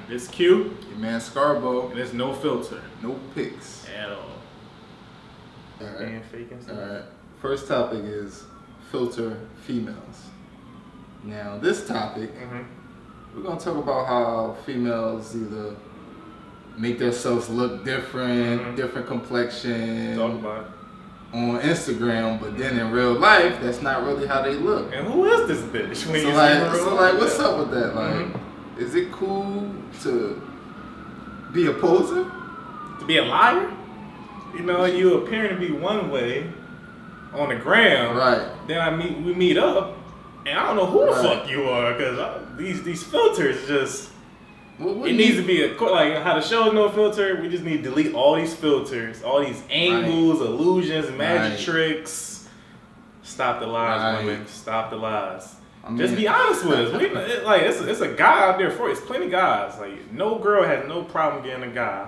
It's Q. Your man Scarbo. And there's no filter. No pics. At all. Alright. Being fake and stuff. Alright. First topic is filter females. Now, this topic, we're going to talk about how females either make themselves look different, different complexion. Talk about it. On Instagram, but then in real life, that's not really how they look. And who is this bitch? When What's up with that? Like, is it cool to be a poser? To be a liar? You know, you appearing to be one way on the gram. Right. Then we meet up, and I don't know who the fuck you are, because these filters just. It needs to be like how the show is no filter. We just need to delete all these filters, all these angles, illusions, magic tricks. Stop the lies, women. Stop the lies. Just be honest with us. It's a guy out there for you. It's plenty of guys. Like, no girl has no problem getting a guy,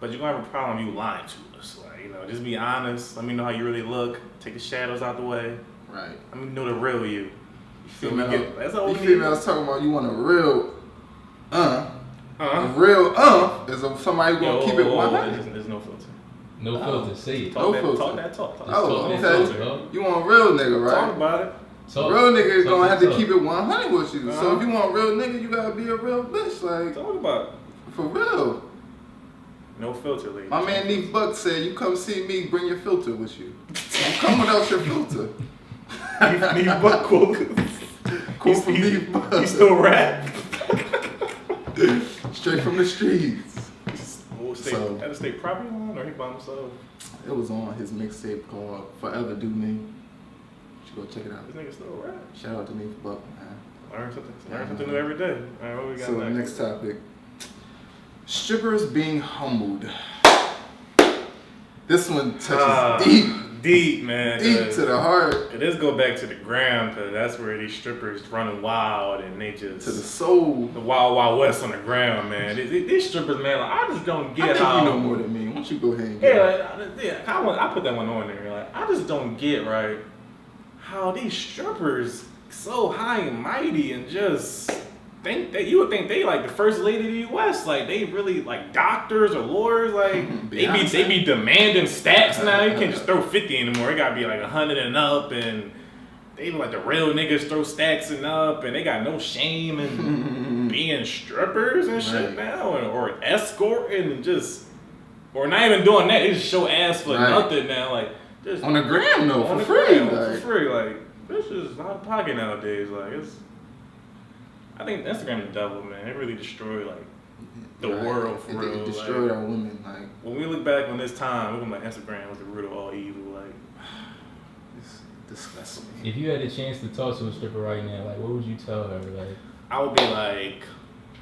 but you're gonna have a problem you lying to us. Like, you know, just be honest. Let me know how you really look. Take the shadows out the way. Right. Let me know the real you. You feel me? That's all we need. Females talking about you want a real. Real is somebody who gonna keep it 100. There's no filter. No filter. Say it. No filter. Talk that talk. Okay. You want a real nigga, right? Talk about it. Real nigga is gonna have to keep it 100 with you. So if you want a real nigga, you gotta be a real bitch. Like, talk about it. For real. No filter, ladies. My man Neef Buck said, "You come see me, bring your filter with you. Don't come without your filter." Neef Buck quote. From Neef Buck. He still rap. Straight from the streets. At a state property line, or he by himself? It was on his mixtape called Forever Do Me. You should go check it out. This nigga still rap. Shout out to Neef Buck, man. Learn something new every day. All right, what we got next topic. Strippers being humbled. This one touches deep, man. Deep to the heart. It does go back to the gram, because that's where these strippers running wild and they just. To the soul. The wild, wild west on the ground, man. These strippers, man, like, I just don't get how. You know more than me. Why don't you go ahead and get it? I put that one on there. Like, I just don't get, right, how these strippers so high and mighty and just think that you would think they like the first lady of the U.S. Like, they really like doctors or lawyers. Like, they be demanding stats now. You can't just throw 50 anymore. It gotta be like 100 and up, and they like the real niggas throw stacks and up, and they got no shame in being strippers and shit now, or escorting and just, or not even doing that. They just show ass for nothing now. Like, just on the gram though, for free. Like, this is out of pocket nowadays. Like, it's. I think Instagram is the devil, man. It really destroyed like the world for real. It destroyed our women. Like, when we look back on this time, we're gonna be like, Instagram was the root of all evil. Like, it's disgusting. If you had a chance to talk to a stripper right now, like, what would you tell her? Like, I would be like,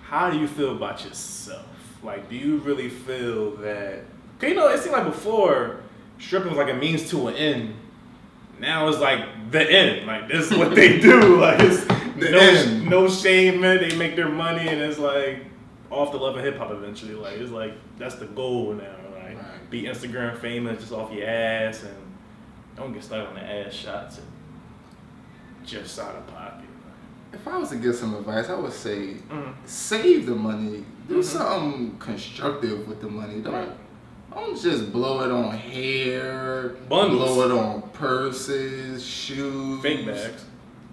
how do you feel about yourself? Like, do you really feel that? Cause you know, it seemed like before stripping was like a means to an end. Now it's like the end. Like, this is what they do. Like, it's no shame, man. They make their money, and it's like off the love of hip hop eventually. Like, it's like that's the goal now. Like, be Instagram famous just off your ass, and don't get started on the ass shots and just out of pocket. If I was to give some advice, I would say save the money. Do something constructive with the money. Don't just blow it on hair, bundles. Blow it on purses, shoes. Fake bags.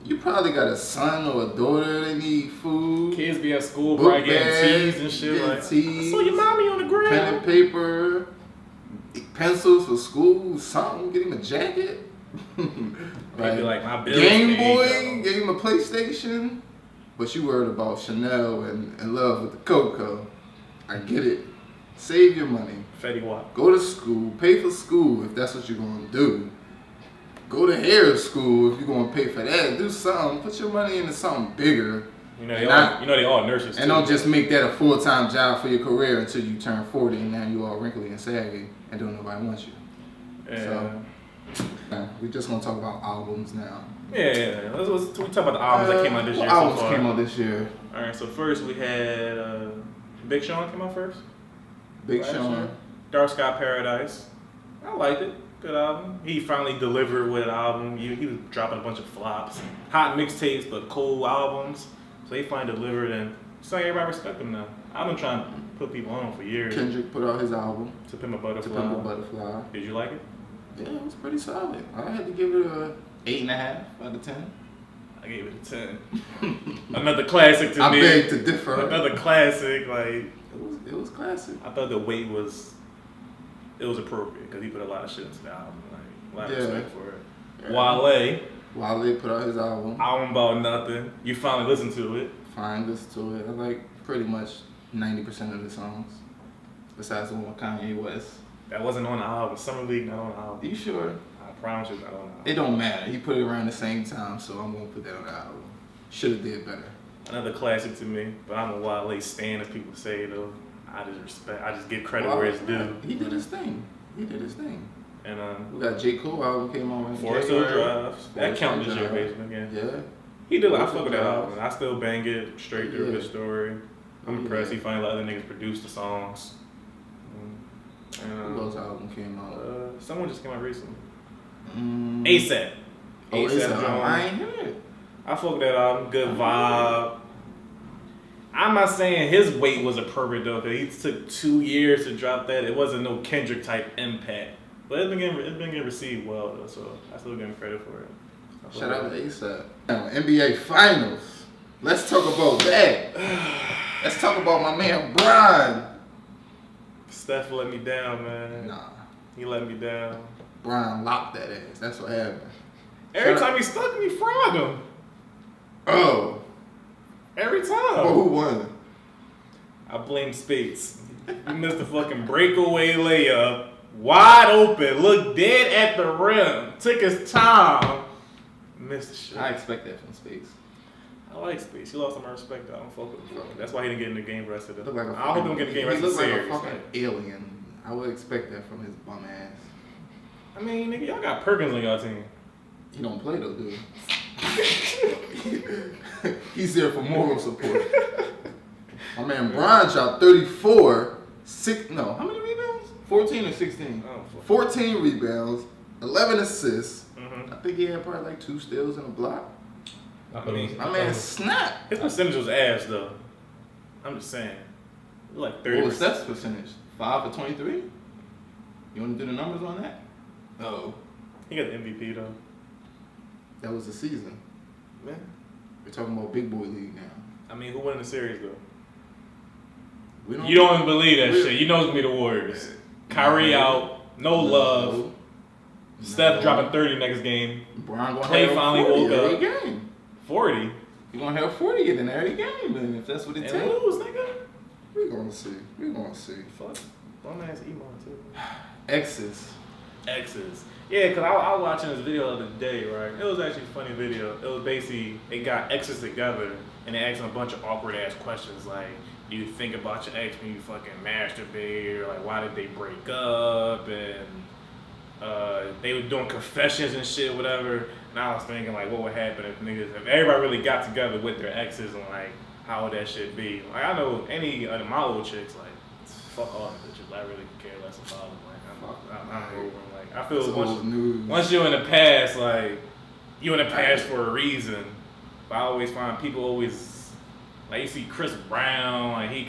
You probably got a son or a daughter that need food. Kids be at school, probably getting teas and shit. Like, I saw your mommy on the ground. Pen and paper, pencils for school, something. Get him a jacket. Maybe like my bills Game Boy, gave him a PlayStation. But you worried about Chanel and in love with the Coco. I get it. Save your money. Fetty Wap. Go to school. Pay for school if that's what you're going to do. Go to hair school if you're going to pay for that. Do something. Put your money into something bigger. You know they all nurses too. And don't just make that a full-time job for your career until you turn 40 and now you all wrinkly and saggy and don't nobody want you. Yeah. So, we just going to talk about albums now. Yeah. We talk about the albums that came out this year. Albums came out this year. All right. So first we had Big Sean came out first. Big Sean. Dark Sky Paradise. I liked it. Good album. He finally delivered with an album. He was dropping a bunch of flops. Hot mixtapes, but cool albums. So he finally delivered, and so everybody respect him now. I've been trying to put people on for years. Kendrick put out his album, To Pimp a To Butterfly. Pimp a Butterfly. Did you like it? Yeah, it was pretty solid. I had to give it a 8.5 out of 10. I gave it a 10. Another classic to I me. beg to differ. Another classic. Like, It was classic. I thought the weight was appropriate because he put a lot of shit into the album. Like, a lot of Yeah. respect for it. Yeah. Wale, Wale put out his album. album about nothing. You finally listened to it. Fine, listen to it. I like pretty much 90% of the songs, besides the one with Kanye West. That wasn't on the album. Summer League not on the album. You sure? I promise you, not on the album. It don't matter. He put it around the same time, so I'm gonna put that on the album. Should have did better. Another classic to me, but I'm a Wale stan, as people say though. I just give credit where it's due. He did his thing. And We got J. Cole album came out in Forest Hill January. Drive. That counted this year, basically. Yeah. Yeah. He did. I Forest fuck with Hill that Drive. album. I still bang it straight through. Yeah. Good story. I'm Yeah. impressed. He finally let other niggas produce the songs. Who else album came out? Someone just came out recently. Mm. ASAP. Oh, ASAP ASAP. Jones. I ain't hear it. I fuck with that album. Good vibe. I'm not saying his weight was appropriate though, because he took 2 years to drop that. It wasn't no Kendrick type impact, but it's been getting received well though, so I still give him credit for it. Shout out to ASAP. Now, NBA Finals. Let's talk about that. Let's talk about my man Bron. Steph let me down, man. Nah, He let me down. Bron locked that ass. That's what happened. Every Shout out- time he stuck me, fraud him. Oh, Every well, time. who won? I blame Spates. He missed a fucking breakaway layup, wide open, looked dead at the rim, took his time, missed the shit. I expect that from Space. I like Space. He lost some respect. Though. I don't fuck with him. That's why he didn't get in the game rest of the. Look like a I hope he don't get in the game rest He of the looked like series. a fucking alien. I would expect that from his bum ass. I mean, nigga, y'all got Perkins on y'all team. He don't play though, dude. He's there for moral support. My man Bron shot 34, how many rebounds? 14 or 16? Oh, fuck. 14 rebounds, 11 assists. Mhm. I think he had probably like 2 steals and a block. My man snapped. His percentage was ass though. I'm just saying. It was like 30%. What was Steph's percentage? 5 for 23? You want to do the numbers on that? Oh, He got the MVP though. that was the season. Man. We're talking about big boy league now. I mean, who won the series though? We You don't even believe that we- shit. You know it's gonna be the Warriors. Kyrie out, no love. Steph No. dropping 30 next game. Bron gonna Clay have finally 40 woke every up. game. 40. You're gonna have 40 in every game, man, if that's what it And takes. lose, nigga. We're gonna see. Fuck. Bum ass Emon too. X's. X's. Yeah, because I was watching this video the other day, right? It was actually a funny video. It was basically, they got exes together and they asked them a bunch of awkward ass questions like, do you think about your ex when you fucking masturbate? Or like, why did they break up? And they were doing confessions and shit, whatever. And I was thinking like, what would happen if everybody really got together with their exes and like, how would that shit be? Like, I know any of my old chicks, like, fuck all the bitches. I really could care less about them. Like, I'm over them. Like, I feel It's old news. once you're in the past, like, you in the past for a reason. But I always find people always, like, you see Chris Brown, like, he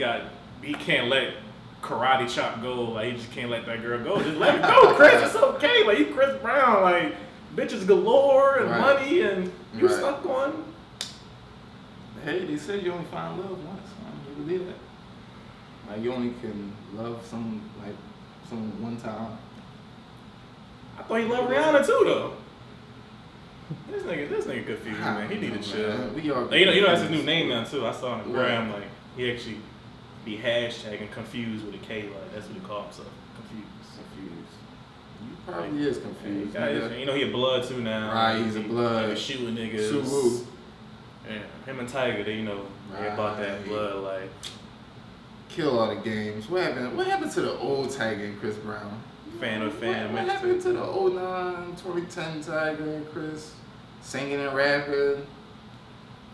can't let Karate Chop go. Like, he just can't let that girl go. Just let it go, Chris. It's okay. Like, you Chris Brown, like, bitches galore and Right. money, and you Right. stuck on. Hey, they said you only find love once. You believe that? Like you only can love someone one time. I thought he loved Rihanna too, though. This nigga confused, man. He needed to chill. Man, we are Like, you know that's his new name now too. I saw on the Right. gram, like, he actually be hashtagging confused with a K, like, that's what he called himself, confused. You probably is confused. You know he a blood too now. Right, he's a blood. Like, shooting niggas. Sulu. Yeah, him and Tiger, they they about that Right. blood, like. Kill all the games. What happened? What happened to the old Tiger and Chris Brown? Fan of fan. What happened to the 09, 2010 Tiger and Chris? Singing and rapping.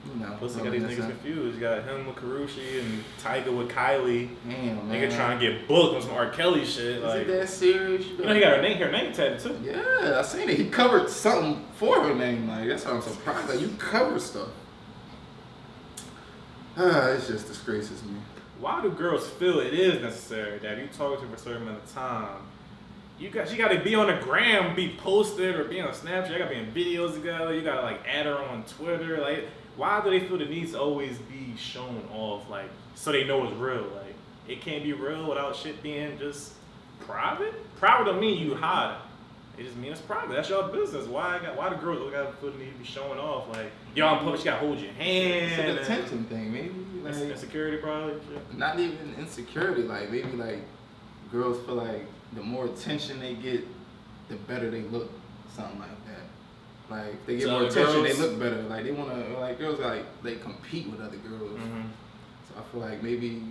You know. Plus, he got these niggas reminiscing. confused. You got him with Karushi and Tiger with Kylie. Damn, man. Nigga trying to get booked on some R. Kelly shit. Is Like, it that serious? you know he got her name tatted too. Yeah, I seen it. He covered something for her name. Like that's why I'm surprised. Like you cover stuff. It just disgraces me. why do girls feel it is necessary that you talk to her for a certain amount of time? She got to be on the gram, be posted, or be on Snapchat. You got to be in videos together. You got to like add her on Twitter. Like, why do they feel the need to always be shown off, like, so they know it's real? Like, it can't be real without shit being just private. Private don't mean you hide. It just means it's private. That's your business. Why the girls got to feel the need to be showing off? Like, yo, in public, you got to hold your hand. It's an attention thing, maybe. Like, insecurity, probably. Shit. Not even insecurity. Like maybe like girls feel like the more attention they get, the better they look. Something like that. Like if they get more attention, they look better. Like they wanna like girls like they compete with other girls. Mm-hmm. So I feel like maybe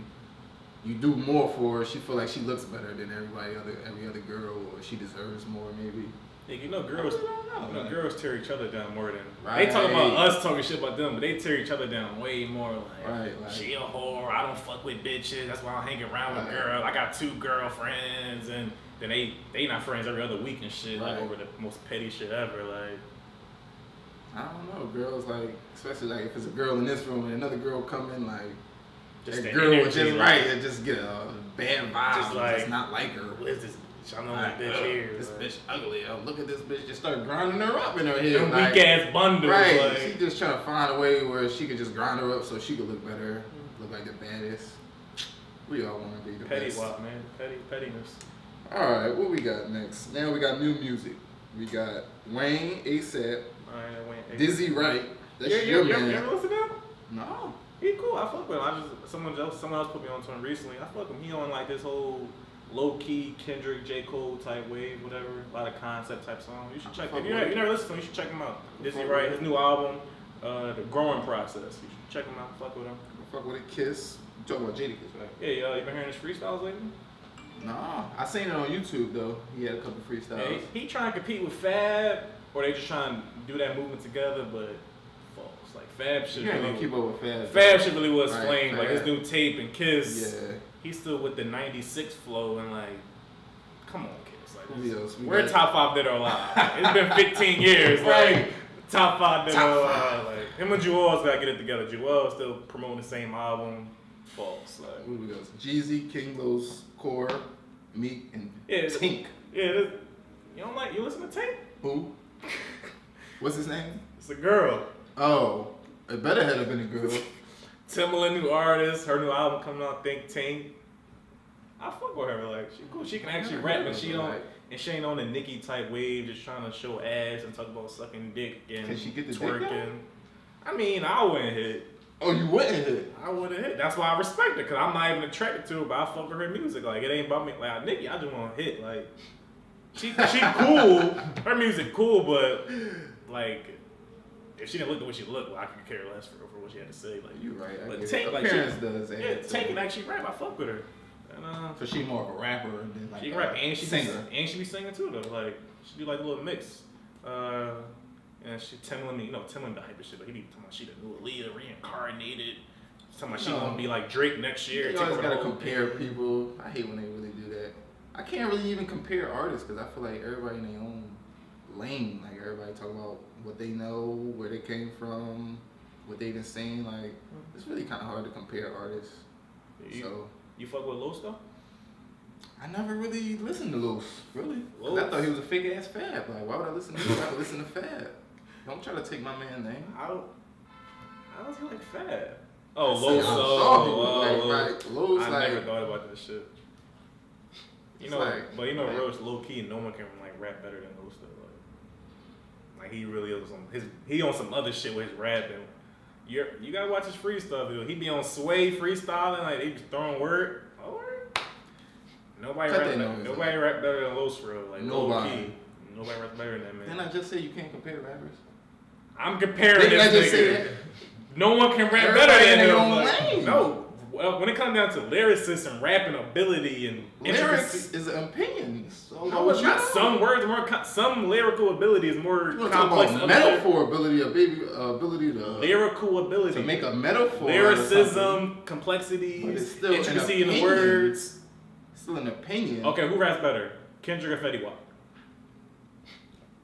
you do more for her. She feel like she looks better than every other girl, or she deserves more maybe. Yeah, you know, girls. Girls tear each other down more than right. They talk about us talking shit about them, but they tear each other down way more. Like, right, she a whore. I don't fuck with bitches. That's why I don't hang around with girls. I got 2 girlfriends, and then they not friends every other week and shit. Like over the most petty shit ever. Like, I don't know, girls like, especially like if it's a girl in this room and another girl come in, like that girl would just and just get a bad vibe. Just like, just not like her. What is this? I know that bitch here. This bitch ugly. Oh, look at this bitch. Just start grinding her up in her head. Them like, weak ass bundles. Right. Like. She just trying to find a way where she could just grind her up so she could look better, look like the baddest. We all want to be the best. Petty, man. Pettiness. All right, what we got next? Now we got new music. We got Wayne ASAP, Dizzy Wright. That's your man. You ever listen to him? No. He cool. I fuck with him. Someone else put me on to him recently. I fuck him. He on like this whole low key Kendrick, J. Cole type wave, whatever. A lot of concept type song. You should check him. If you never listen to him, you should check him out. Dizzy Wright, his new album, The Growing Process. You should check him out. Fuck with him. Fuck with a Kiss. You talking about Jadakiss, right? Yeah, you been hearing his freestyles lately? Nah, I seen it on YouTube though. He had a couple freestyles. Yeah, he trying to compete with Fab, or they just trying to do that movement together, but false. Like Fab should really keep up with Fab. Fab should really was right, flame. Like his new tape and Kiss. Yeah. He's still with the '96 flow and like, come on, Kiss. Like, we're top 5 dead or alive. It's been 15 years. Like top 5 dead or alive. Like him and Jewel's gotta get it together. Jewel's still promoting the same album. False. Like who we got? Jeezy, King Los, Core, Meek, and Tink. Yeah, you listen to Tink? Who? What's his name? It's a girl. Oh, it better have been a girl. Timbaland, new artist, her new album coming out, Think Tink. I fuck with her, like she cool. She can actually rap, but she don't, and she ain't on the Nicki type wave, just trying to show ass and talk about sucking dick and can she get the twerking. Dick I mean, I wouldn't hit. Oh, you wouldn't hit? I wouldn't hit. That's why I respect her, cause I'm not even attracted to her, but I fuck with her music. Like it ain't about me. Like Nicki, I just want to hit. Like she cool. Her music cool, but like. If she didn't look the way she looked, well, I could care less for what she had to say. Like you right. But Tank, like appearance does. Tank can actually rap. I fuck with her. And, so she more of a rapper than like she can rap and she singer. And she be singing too though. Like she do like a little mix. And she Timbaland, Timbaland the hype and shit. But he be talking about she the new Aaliyah reincarnated. Talking about she gonna be like Drake next year. You always gotta compare people. I hate when they really do that. I can't really even compare artists because I feel like everybody in their own lane. Like everybody talk about what they know, where they came from, what they been saying. Like it's really kind of hard to compare artists. You fuck with Los though? I never really listened to Los, really. I thought he was a fake ass Fab. Like why would I listen to him? I would listen to Fab. Don't try to take my man's name. How was he like Fab? Oh, Los. Los. I never thought about this shit. Rose low key, no one can like rap better than Los though. Like he really is on some other shit with his rapping. You gotta watch his freestyle video. He be on Sway freestyling, like they be throwing word. Oh, word. Nobody rap better than Los for real. Like nobody raps better than that man. Didn't I just say you can't compare rappers? I'm comparing this nigga. No one can rap better than him. No. Well, when it comes down to lyricists and rapping ability and lyrics is an opinion. So some words more. Some lyrical ability is more complex. Metaphor ability, ability to lyrical ability to make a metaphor. Lyricism, complexities, intricacy in the words. Still an opinion. Okay, who raps better, Kendrick or Fetty Wap?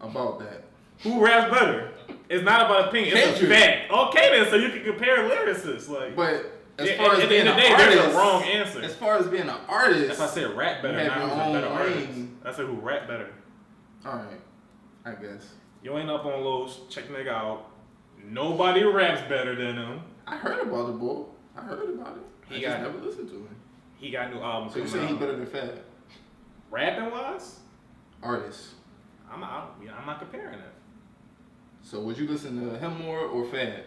About that. Who raps better? It's not about opinion. It's a fact. Okay then, so you can compare lyricists, like. But as far as at the being end of an the day, there's artist, a wrong answer. as far as being an artist, That's why I said rap better. you have Now your who's a better own artist? lane. I said who rap better. All right, I guess. You ain't up on Los. Check nigga out. Nobody raps better than him. I heard about the boy. I heard about it. He I got- just never listened to him. He got a new album So you coming say he out. better than Fab? Rapping wise, Artist. I'm not comparing it. So would you listen to him more or Fab?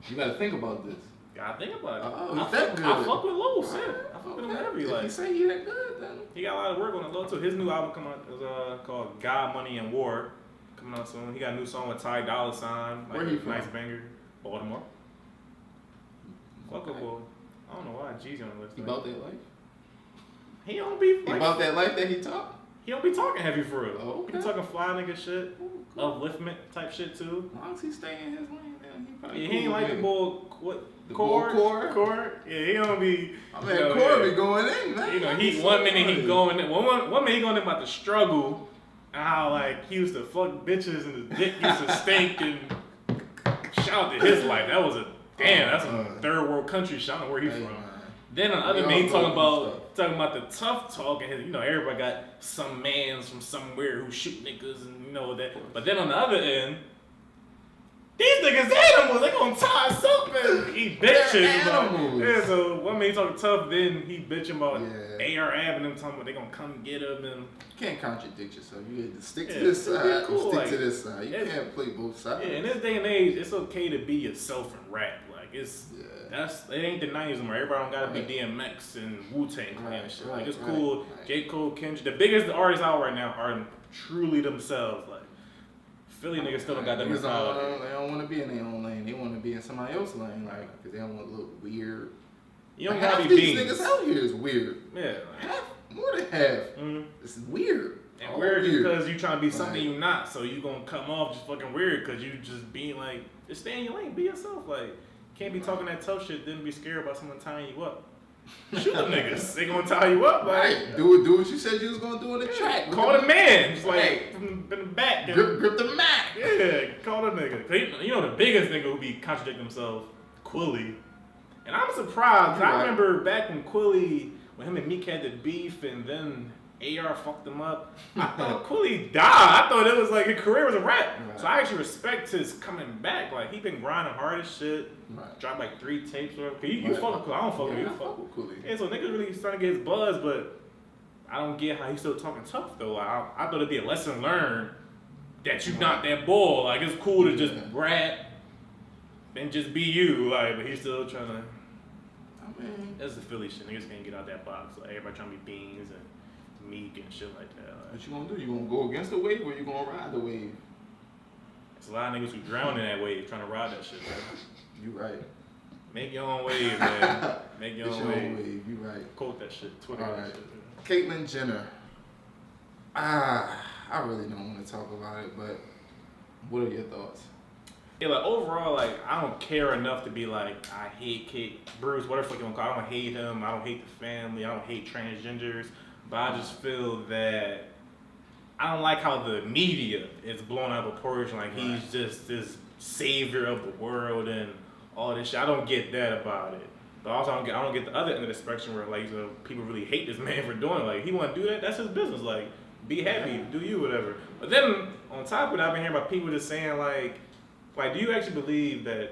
You gotta think about this. Gotta think about it. Oh, I he's that fuck, good. I fuck with Los. Yeah, I fuck with him heavy. If Like you say he that good, then he got a lot of work on the low too. His new album coming out is called God, Money, and War. Coming out soon. He got a new song with Ty Dolla $ign. Like, Where he from? Nice banger. Baltimore. Fuck with boy. I don't know why G's on the list. he Like, about that life. he don't be He like, about that life that he talk. he don't be talking heavy for real. Oh, okay. He be talking fly nigga shit, Ooh, cool. upliftment type shit too. As long as he stay in his lane, then he probably. Yeah, he ain't like the bull. What? The Core? bull core? Core? Yeah, he don't be. I mean, Corey be going in, man. You know, he one minute he going in, one minute he going in about the struggle, and how like he used to fuck bitches and his dick used to stink, and shout out to his life. That was a damn. That's a third world country. Shout out where he Hey, from. man. Then on the other We man, he all talking go about the tough talk, and his, you know, everybody got some mans from somewhere who shoot niggas, and you know that. But then on the other end, these niggas animals. They gonna tie us up and he bitching. They're About, animals. yeah, so one man he talking tough, then he bitching about Yeah. AR Ab and them talking about they gonna come get him, and You can't contradict yourself. You have to stick to Yeah, this it's side. cool, Stick like, to this side. You it's- can't play both sides. yeah. In this day and age, it's okay to be yourself and rap. Like it's. Yeah. It ain't the 90s anymore. Everybody don't gotta Right. be DMX and Wu-Tang Clan and shit. Like, it's Right, cool. right. J. Cole, Kendrick. The biggest artists out right now are truly themselves. Like, Philly niggas still don't got them Niggas mentality. they don't want to be in their own lane. They want to be in somebody else's lane, like, because they don't want to look weird. You don't Half gotta be these beans. niggas out here is weird. Yeah. Like, Half, more than half. mhm. It's weird. And All weird because you trying to be something Right. you not. So you gonna come off just fucking weird because you just being like, just stay in your lane. Be yourself. Like, can't be talking that tough shit, then be scared about someone tying you up. Shoot them niggas. They gonna tie you up. Like, Right. Do what you said you was gonna do in the track. call the man. Just like Right. from the back. And, Grip the Mac. yeah, call the nigga. 'Cause you know the biggest nigga who be contradicting himself, Quilly. And I'm surprised. 'Cause I Right. remember back when Quilly, when him and Meek had the beef, and then AR fucked him up. I thought Quilly died. I thought it was like his career was a wrap. Right. So I actually respect his coming back. Like he been grinding hard as shit. Right. Dropped like 3 tapes or whatever. 'Cause you Right. fuck with Quilly. I don't fuck with Yeah, you. I fuck with Cooley. Yeah, so niggas really starting to get his buzz, but I don't get how he's still talking tough though. Like, I thought it'd be a lesson learned that you not that bull. Like it's cool to just Yeah. rap and just be you. Like, but he's still trying to. I mean, That's the Philly shit. Niggas can't get out that box. Like everybody trying to be Beans and Meek and shit like that. Like, what you gonna do? You gonna go against the wave or you gonna ride the wave? it's a lot of niggas who drown in that wave trying to ride that shit. Bro. You right. Make your own wave, man. Make your It's own your wave. own wave. You right. Quote that shit. Twitter All that right. shit. Caitlyn Jenner. I really don't want to talk about it, but what are your thoughts? Yeah, like overall, like I don't care enough to be like I hate Kate Bruce, whatever the fuck you want to call it. I don't hate him. I don't hate the family. I don't hate transgenders. But I just feel that I don't like how the media is blown out of proportion. Like he's Right. just this savior of the world and all this shit. I don't get that about it. But also I don't get the other end of the spectrum where like people really hate this man for doing it. Like he want to do that. That's his business. Like be happy, do you whatever. But then on top of it, I've been hearing about people just saying like, do you actually believe that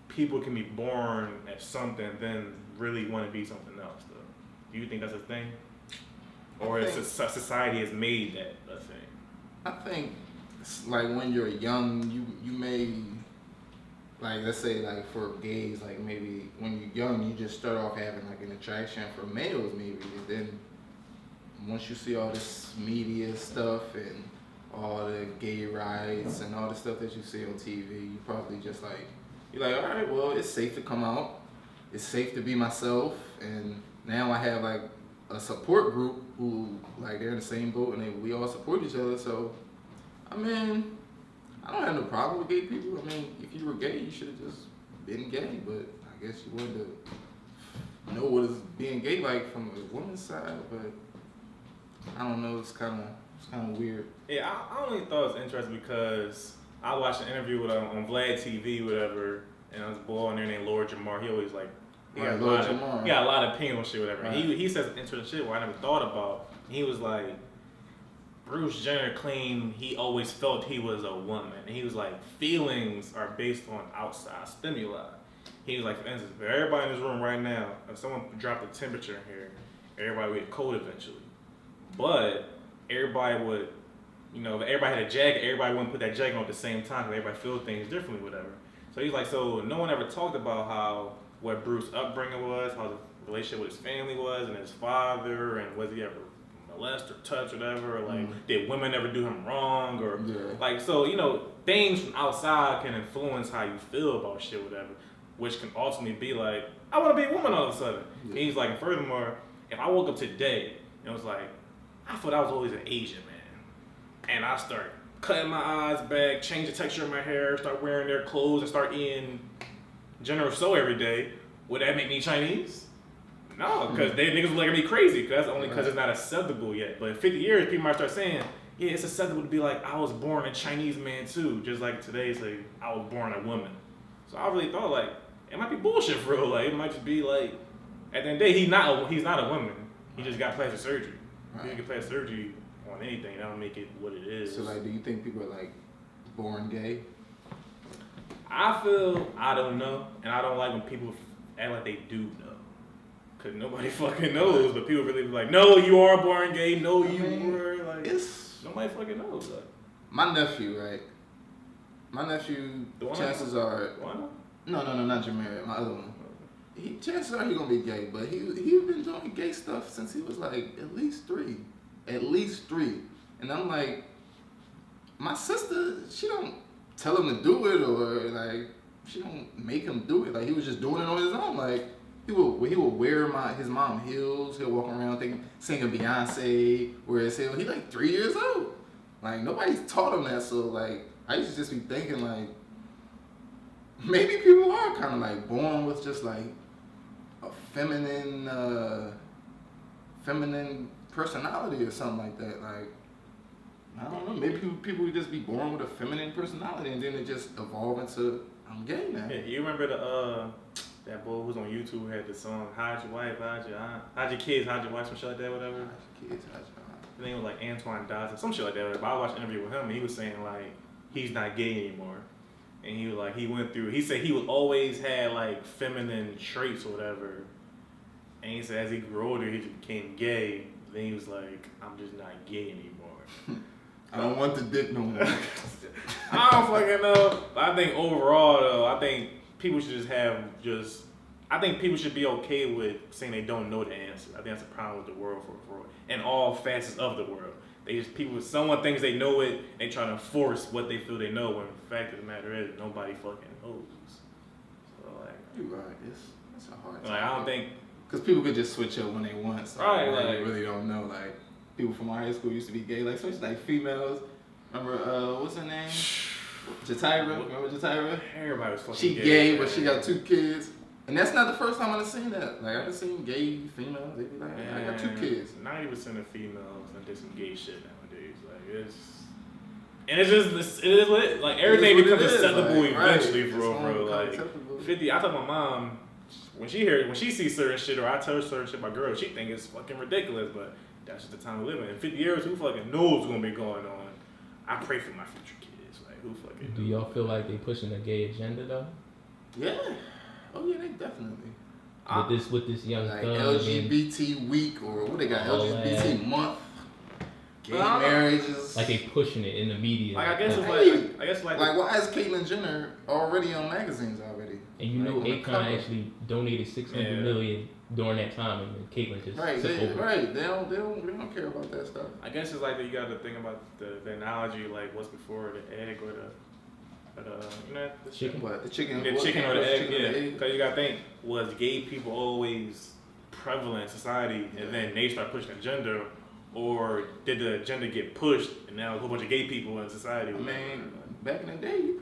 people can be born as something and then really want to be something else, though? Do you think that's a thing? Or is society has made that a thing? I think it's like when you're young, you may, like let's say like for gays, like maybe when you're young, you just start off having like an attraction for males maybe, and then once you see all this media stuff and all the gay rights and all the stuff that you see on TV, you probably just like, you're like, all right, well, it's safe to come out. It's safe to be myself. And now I have like a support group who like they're in the same boat and we all support each other. So, I mean, I don't have no problem with gay people. I mean, if you were gay, you should have just been gay. But I guess you wanted to know what is being gay like from a woman's side. But I don't know, it's kind of weird. Yeah, I only thought it was interesting because I watched an interview with on Vlad TV, whatever, and there's a boy in there named Lord Jamar. He always like he Right, got, Lord a lot Jamar. of, he got a lot of opinion on shit, whatever. Right. And he says interesting shit where I never thought about. He was like, Bruce Jenner claimed he always felt he was a woman, and he was like, feelings are based on outside stimuli. He was like, for instance, for everybody in this room right now, if someone dropped the temperature in here, everybody would get cold eventually. But everybody would, you know, if everybody had a jacket, everybody wouldn't put that jacket on at the same time because everybody feels things differently, whatever. So he's like, so no one ever talked about how, what Bruce's upbringing was, how the relationship with his family was, and his father, and was he ever molested or touched or whatever, or like, did women ever do him wrong, or, like, so, you know, things from outside can influence how you feel about shit, whatever, which can ultimately be like, I want to be a woman all of a sudden. And he's like, and furthermore, if I woke up today, and it was like, I thought I was always an Asian man, and I start cutting my eyes back, change the texture of my hair, start wearing their clothes, and start eating General Tso every day, would that make me Chinese? No, because they niggas look at me crazy, because that's only because it's not acceptable yet. But in 50 years, people might start saying, yeah, it's acceptable to be like, I was born a Chinese man too, just like today say, I was born a woman. So I really thought like, it might be bullshit for real. Like, it might just be like, at the end of the day, he's not a woman. He just got plastic surgery. If you get plastic surgery on anything, that'll make it what it is. So like, do you think people are like born gay? I feel, I don't know, and I don't like when people act like they do know. Cause nobody fucking knows, but people really be like, no, you are born gay, no, you were, like, nobody fucking knows. Like. My nephew, right? My nephew, chances are... No, not Jameer, my other one. Chances are he gonna be gay, but he been doing gay stuff since he was like at least three. And I'm like, my sister, she don't tell him to do it, or like, she don't make him do it. Like, he was just doing it on his own. Like, he will wear his mom heels. He'll walk around singing Beyonce, wear his heels. He's like 3 years old. Like, nobody's taught him that. So like, I used to just be thinking like, maybe people are kind of like born with just like a feminine personality or something like that. Like, I don't know. Maybe people would just be born with a feminine personality and then they just evolve into, I'm gay now. Yeah, you remember that boy who was on YouTube who had the song Hide Your Wife, Hide Your Kids, Hide Your Wife, some shit like that, whatever. Hide your kids, hide your wife. His name was like Antoine Dodson, some shit like that. But I watched an interview with him and he was saying like he's not gay anymore. And he was like, he said he would always had like feminine traits or whatever. And he said as he grew older, he became gay. Then he was like, I'm just not gay anymore. I don't want the dick no more. I don't fucking know. But I think overall though, I think people should I think people should be okay with saying they don't know the answer. I think that's a problem with the world for in all facets of the world. Someone thinks they know it, they try to force what they feel they know, when the fact of the matter is nobody fucking knows. So like, You're right. It's a hard time. Like, I don't think, because people could just switch up when they want. So right, like, like, you really don't know. Like, people from our high school used to be gay. Like, especially like females. Remember what's her name? Jatira. Remember Jatira? Everybody was fucking She gay, but she got 2 kids. And that's not the first time I've seen that. Like, I've seen gay females. They be like, I got 2 kids. 90% of females that did some gay shit nowadays. Like, it is what it, like, everything becomes acceptable eventually, bro. Like, 50, I tell my mom, when she sees certain shit, or I tell her certain shit about girls, she think it's fucking ridiculous, but that's just the time we live in. In 50 years, who fucking knows what's gonna be going on? I pray for my future kids. Like, who fucking Do y'all feel like they pushing a gay agenda though? Yeah. Oh yeah, they definitely. With this young like thug LGBT week, or what they got, LGBT month, gay Well, marriages. like they pushing it in the media. Like, I guess it's like why is Caitlyn Jenner already on magazines already? And you know, Akon actually donated $600 million during that time, and then Caitlyn just took over. Right. They don't care about that stuff. I guess it's like you got to think about the analogy, like what's before the egg or the chicken. What, the chicken? The chicken or the egg? Yeah, because you got to think, was gay people always prevalent in society, and then they start pushing agenda, or did the agenda get pushed, and now a whole bunch of gay people in society? I mean, back in the day, you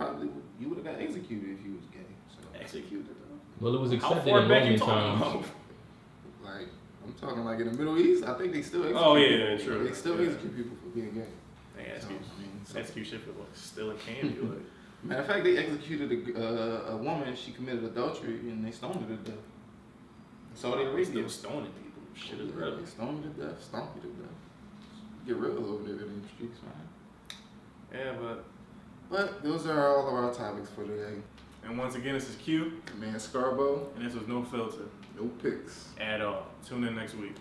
would have got executed if you was gay. So. Executed. Well, it was accepted How far in back Roman you talking times. Like, I'm talking like in the Middle East, I think they still execute yeah, people. true. They still execute people for being gay. They So, execute shit for stealing candy. Like. Matter of fact, they executed a woman. She committed adultery, and they stoned her to death. Saudi They Arabia. still stoning people. Shit is real. They stoned her to death, stomped her to death. Get real over there in the streets, man. Yeah, But those are all of our topics for today. and once again, this is Q, Man, Scarborough, and this was No Filter no picks. at all. Tune in next week.